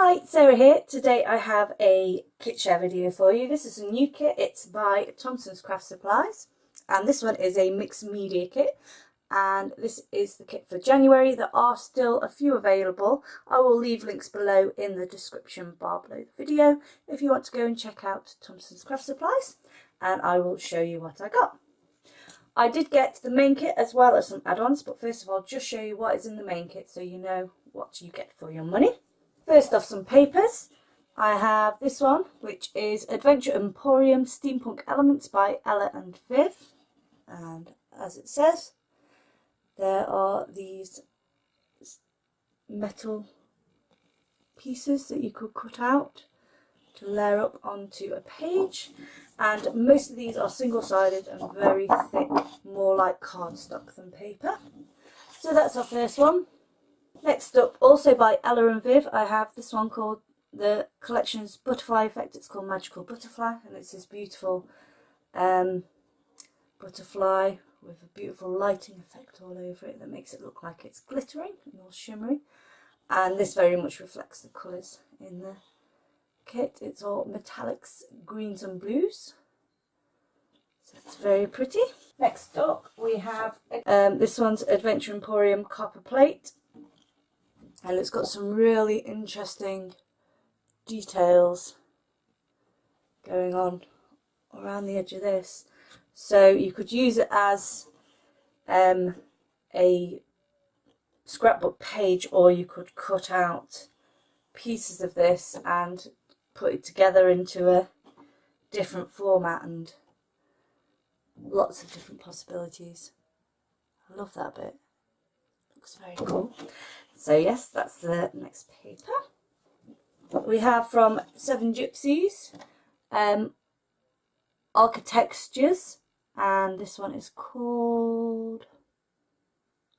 Hi, Sarah here. Today I have a kit share video for you. This is a new kit. It's by Thompson Craft Supplies, and this one is a mixed media kit, and this is the kit for January. There are still a few available. I will leave links below in the description bar below the video if you want to go and check out Thompson Craft Supplies, and I will show you what I got. I did get the main kit as well as some add-ons, but first of all, just show you what is in the main kit so you know what you get for your money. First off, some papers. I have this one, which is Adventure Emporium Steampunk Elements by Ella and Viv. And as it says, there are these metal pieces that you could cut out to layer up onto a page. And most of these are single-sided and very thick, more like cardstock than paper. So that's our first one. Next up, also by Ella and Viv, I have this one called the collection's Butterfly Effect. It's called Magical Butterfly, and it's this beautiful butterfly with a beautiful lighting effect all over it that makes it look like it's glittering and all shimmery. And this very much reflects the colours in the kit. It's all metallics, greens and blues. So it's very pretty. Next up, we have this one's Adventure Emporium Copper Plate. And it's got some really interesting details going on around the edge of this. So you could use it as a scrapbook page, or you could cut out pieces of this and put it together into a different format, and lots of different possibilities. I love that bit. Looks very cool. So yes, that's the next paper. We have from Seven Gypsies, Architectures, and this one is called,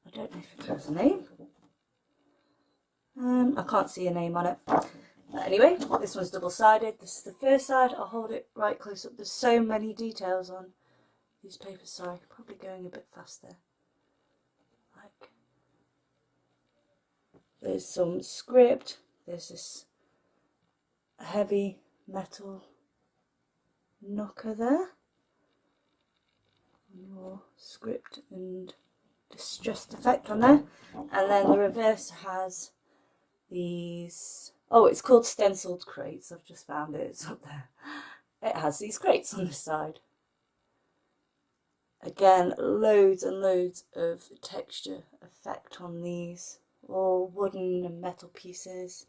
I don't know if it has a name. I can't see a name on it. Anyway, this one's double-sided. This is the first side. I'll hold it right close up. There's so many details on these papers. Sorry, probably going a bit fast there. There's some script, there's this heavy metal knocker there, more script and distressed effect on there, and then the reverse has these, oh, it's called stenciled crates. I've just found it, it's up there. It has these crates on this side. Again, loads and loads of texture effect on these. All wooden and metal pieces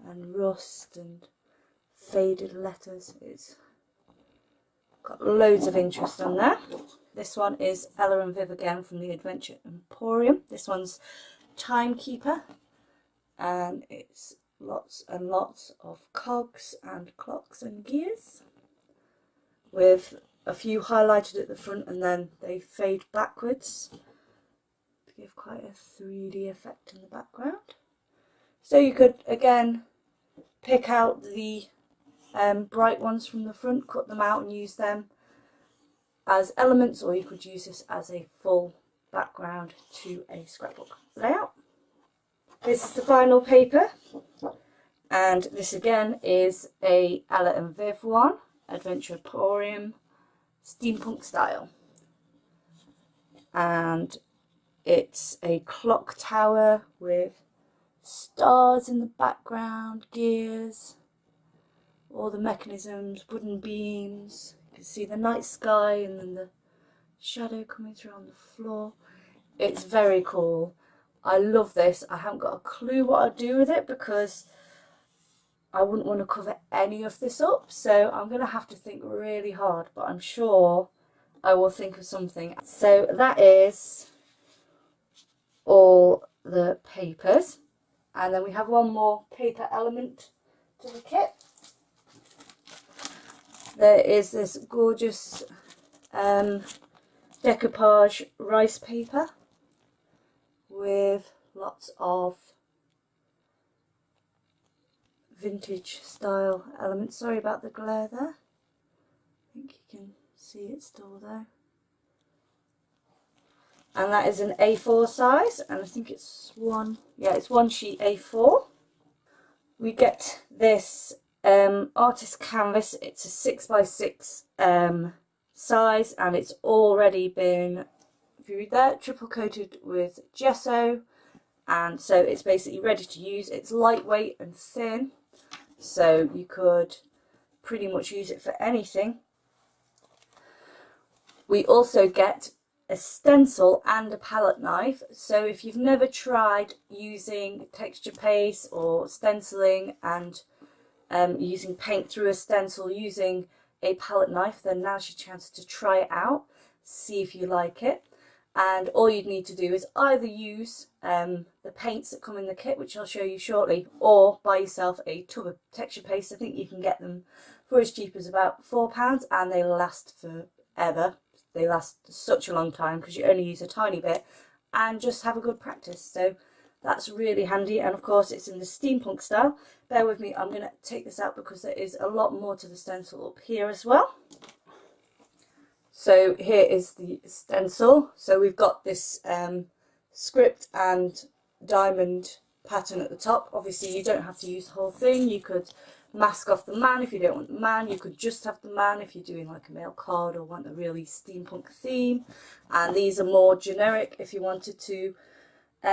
and rust and faded letters. It's got loads of interest on there. This one is Ella and Viv again from the Adventure Emporium. This one's Timekeeper, and it's lots and lots of cogs and clocks and gears, with a few highlighted at the front and then they fade backwards. Give quite a 3D effect in the background. So you could again pick out the bright ones from the front, cut them out and use them as elements, or you could use this as a full background to a scrapbook layout. This is the final paper, and this again is a Ella and Viv one, Adventure Emporium Steampunk Style, and it's a clock tower with stars in the background, gears, all the mechanisms, wooden beams. You can see the night sky and then the shadow coming through on the floor. It's very cool. I love this. I haven't got a clue what I'll do with it because I wouldn't want to cover any of this up. So I'm going to have to think really hard, but I'm sure I will think of something. So that is all the papers, and then we have one more paper element to the kit. There is this gorgeous decoupage rice paper with lots of vintage style elements. Sorry about the glare there. I think you can see it still there. And that is an A4 size, and I think it's one sheet A4. we get this artist canvas. It's a 6x6 size, and it's already been, if you read that, triple coated with gesso, and so it's basically ready to use. It's lightweight and thin, so you could pretty much use it for anything. We also get a stencil and a palette knife. So if you've never tried using texture paste or stenciling and using paint through a stencil using a palette knife, then now's your chance to try it out, see if you like it. And all you'd need to do is either use the paints that come in the kit, which I'll show you shortly, or buy yourself a tub of texture paste. I think you can get them for as cheap as about £4, and they last forever. They last such a long time because you only use a tiny bit and just have a good practice. So that's really handy, and of course it's in the steampunk style. Bear with me, I'm going to take this out because there is a lot more to the stencil up here as well. So here is the stencil. So we've got this script and diamond pattern at the top. Obviously you don't have to use the whole thing. You could mask off the man if you don't want the man. You could just have the man if you're doing like a mail card or want a really steampunk theme. And these are more generic if you wanted to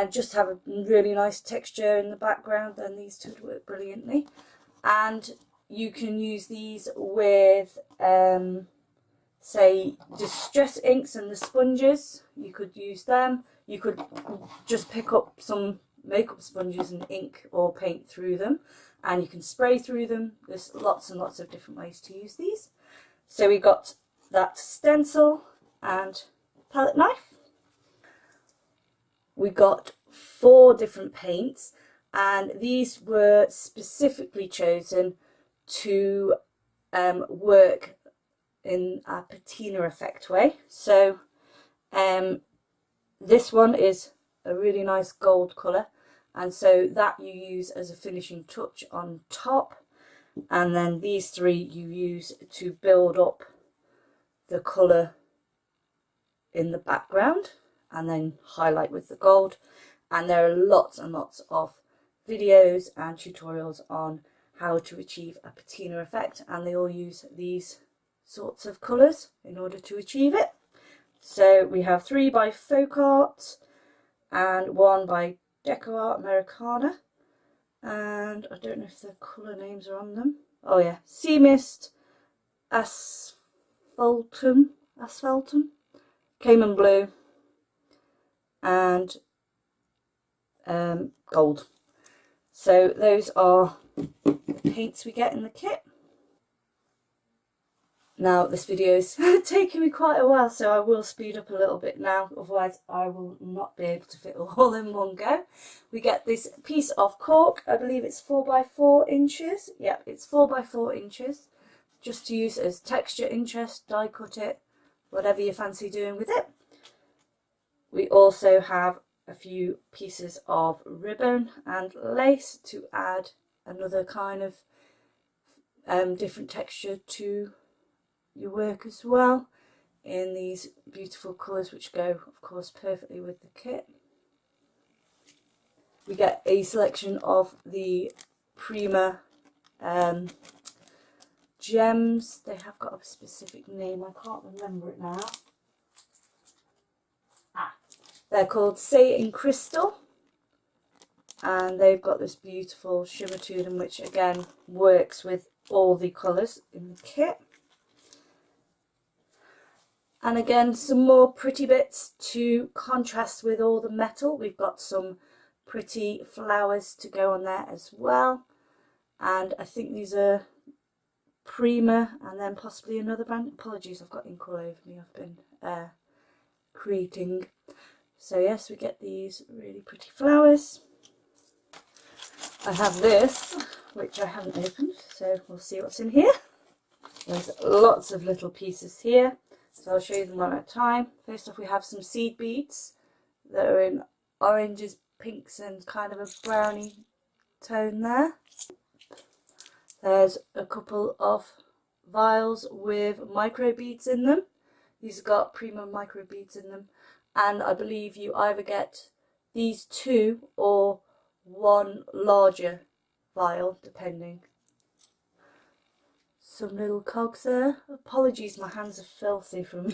just have a really nice texture in the background, then these two would work brilliantly. And you can use these with say distress inks and the sponges. You could use them. You could just pick up some makeup sponges and ink or paint through them, and you can spray through them. There's lots and lots of different ways to use these. So we got that stencil and palette knife. We got 4 different paints, and these were specifically chosen to work in a patina effect way. So this one is a really nice gold colour, and so that you use as a finishing touch on top, and then these 3 you use to build up the colour in the background and then highlight with the gold. And there are lots and lots of videos and tutorials on how to achieve a patina effect, and they all use these sorts of colours in order to achieve it. So we have 3 by Folk Art and 1 by Deco Art Americana, and I don't know if the colour names are on them. Oh yeah, Sea Mist, Asphaltum, Cayman Blue, and gold. So those are the paints we get in the kit. Now this video is taking me quite a while, so I will speed up a little bit now, otherwise I will not be able to fit all in one go. We get this piece of cork. I believe it's 4 by 4 inches. Yep, it's 4 by 4 inches, just to use as texture interest, die cut it, whatever you fancy doing with it. We also have a few pieces of ribbon and lace to add another kind of different texture to your work as well, in these beautiful colours which go of course perfectly with the kit. We get a selection of the Prima gems. They have got a specific name, I can't remember it now. They're called Say It in Crystal, and they've got this beautiful shimmer to them which again works with all the colours in the kit. And again, some more pretty bits to contrast with all the metal. We've got some pretty flowers to go on there as well, and I think these are Prima and then possibly another brand. Apologies, I've got ink all over me, I've been creating. So yes, we get these really pretty flowers. I have this, which I haven't opened, so we'll see what's in here. There's lots of little pieces here, so I'll show you them one at a time. First off, we have some seed beads that are in oranges, pinks and kind of a browny tone there. There's a couple of vials with micro beads in them. These have got Prima micro beads in them, and I believe you either get these 2 or 1 larger vial, depending. Some little cogs there. Apologies, my hands are filthy from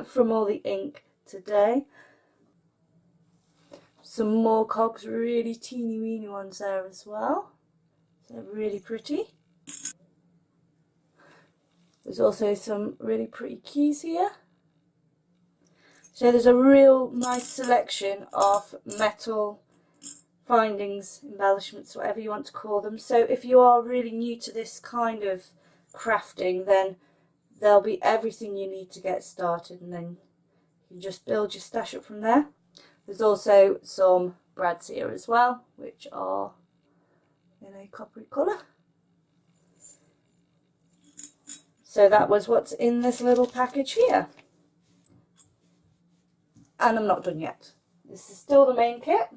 from all the ink today. Some more cogs, really teeny weeny ones there as well. They're really pretty. There's also some really pretty keys here. So there's a real nice selection of metal findings, embellishments, whatever you want to call them. So if you are really new to this kind of crafting, then there'll be everything you need to get started, and then you just build your stash up from there. There's also some brads here as well, which are in a coppery colour. So that was what's in this little package here. And I'm not done yet. This is still the main kit.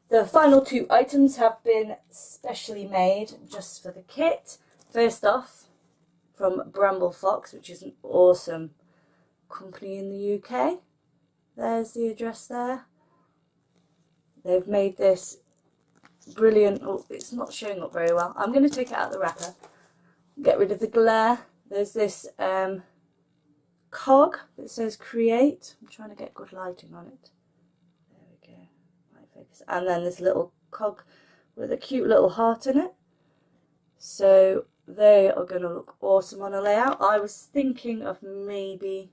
The final 2 items have been specially made just for the kit. First off, from Bramble Fox, which is an awesome company in the UK. There's the address there. They've made this brilliant, oh, it's not showing up very well. I'm going to take it out of the wrapper, get rid of the glare. There's this cog that says create. I'm trying to get good lighting on it. There we go. Right, focus. And then this little cog with a cute little heart in it. So they are going to look awesome on a layout. I was thinking of maybe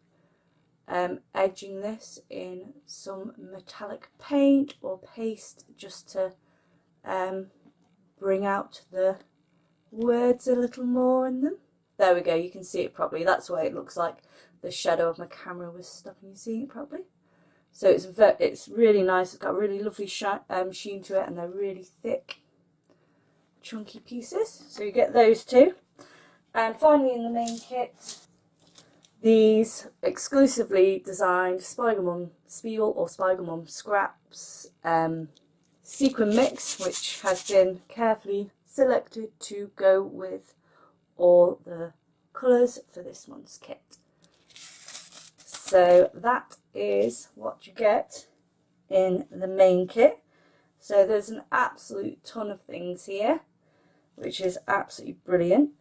edging this in some metallic paint or paste just to bring out the words a little more in them. There we go, you can see it properly. That's why it looks like the shadow of my camera was stuck and you see it properly. So it's really nice. It's got a really lovely sheen to it, and they're really thick, chunky pieces. So you get those 2. And finally in the main kit, these exclusively designed Spider-Mum Spiel or Spider-Mum Scraps sequin mix, which has been carefully selected to go with all the colours for this month's kit. So that is what you get in the main kit. So there's an absolute ton of things here, which is absolutely brilliant.